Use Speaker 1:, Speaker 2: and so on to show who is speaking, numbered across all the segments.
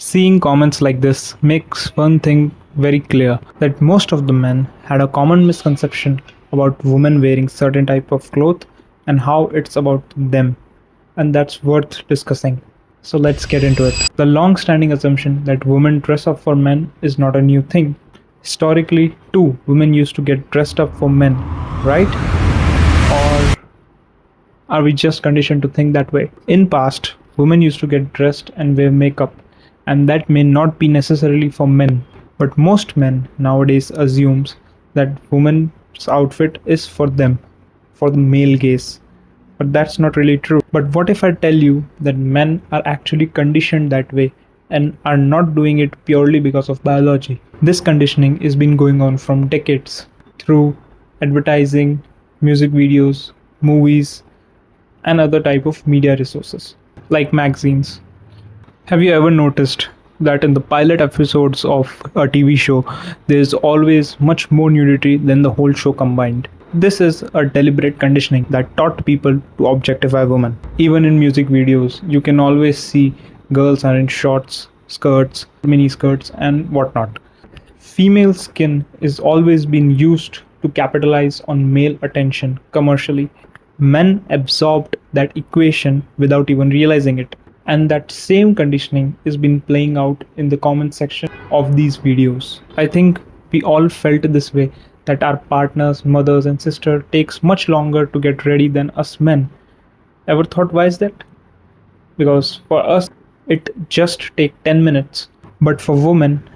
Speaker 1: Seeing comments like this makes one thing very clear, that most of the men had a common misconception about women wearing certain type of cloth and how it's about them, and that's worth discussing. So let's get into it. The long-standing assumption that women dress up for men is not a new thing. Historically, too, women used to get dressed up for men, right? Or are we just conditioned to think that way? In past, women used to get dressed and wear makeup, and that may not be necessarily for men. But most men nowadays assumes that women's outfit is for them, for the male gaze. But that's not really true. But what if I tell you that men are actually conditioned that way and are not doing it purely because of biology? This conditioning is been going on from decades through advertising, music videos, movies, and other type of media resources like magazines. Have you ever noticed that in the pilot episodes of a TV show, there's always much more nudity than the whole show combined? This is a deliberate conditioning that taught people to objectify women. Even in music videos, you can always see girls are in shorts, skirts, mini skirts, and whatnot. Female skin is always been used to capitalize on male attention commercially. Men absorbed that equation without even realizing it. And that same conditioning is been playing out in the comment section of these videos. I think we all felt this way, that our partners, mothers and sisters takes much longer to get ready than us men. Ever thought why is that? Because for us it just take 10 minutes, but for women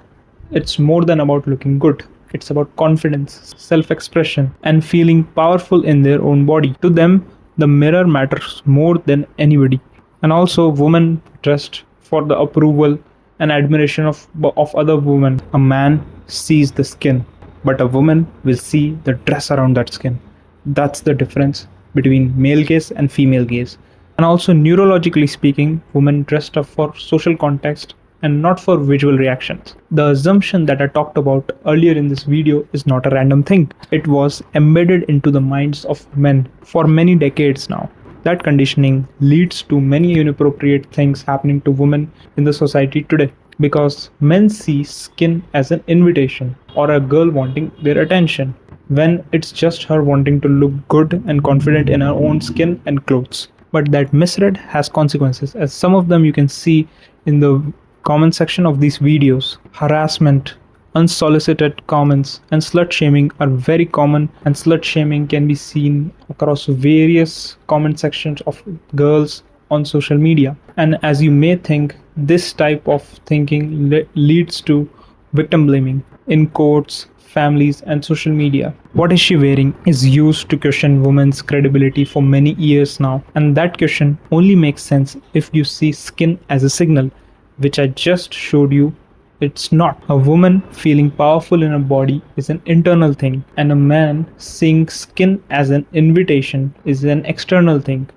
Speaker 1: it's more than about looking good. It's about confidence, self-expression, and feeling powerful in their own body. To them, the mirror matters more than anybody. And also, women dressed for the approval and admiration of other women. A man sees the skin, but a woman will see the dress around that skin. That's the difference between male gaze and female gaze. And also, neurologically speaking, women dressed up for social context and not for visual reactions. The assumption that I talked about earlier in this video is not a random thing. It was embedded into the minds of men for many decades now. That conditioning leads to many inappropriate things happening to women in the society today, because men see skin as an invitation or a girl wanting their attention, when it's just her wanting to look good and confident in her own skin and clothes. But that misread has consequences, as some of them you can see in the comment section of these videos. Harassment, unsolicited comments, and slut shaming are very common, and slut shaming can be seen across various comment sections of girls on social media. And as you may think, this type of thinking leads to victim blaming in courts, families, and social media. What is she wearing is used to question women's credibility for many years now, and that question only makes sense if you see skin as a signal, which I just showed you. It's not. A woman feeling powerful in her body is an internal thing, and a man seeing skin as an invitation is an external thing,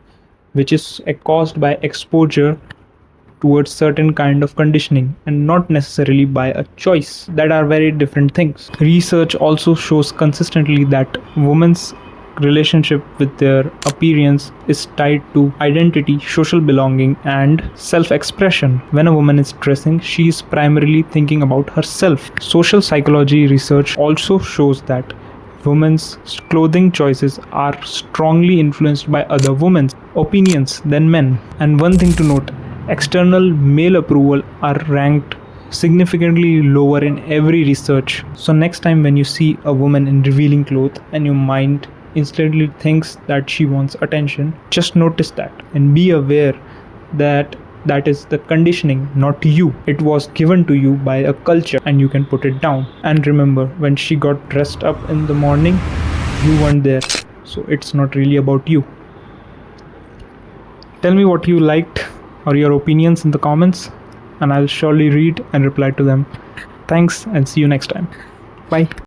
Speaker 1: which is caused by exposure towards certain kind of conditioning and not necessarily by a choice. That are very different things. Research also shows consistently that women's relationship with their appearance is tied to identity, social belonging, and self-expression. When a woman is dressing, she is primarily thinking about herself. Social psychology research also shows that women's clothing choices are strongly influenced by other women's opinions than men. And one thing to note, external male approval are ranked significantly lower in every research. So next time when you see a woman in revealing clothes and your mind instantly thinks that she wants attention, just notice that and be aware that that is the conditioning, not you. It was given to you by a culture and you can put it down. And remember, when she got dressed up in the morning, you weren't there, so it's not really about you. Tell me what you liked or your opinions in the comments, and I'll surely read and reply to them. Thanks, and see you next time. Bye.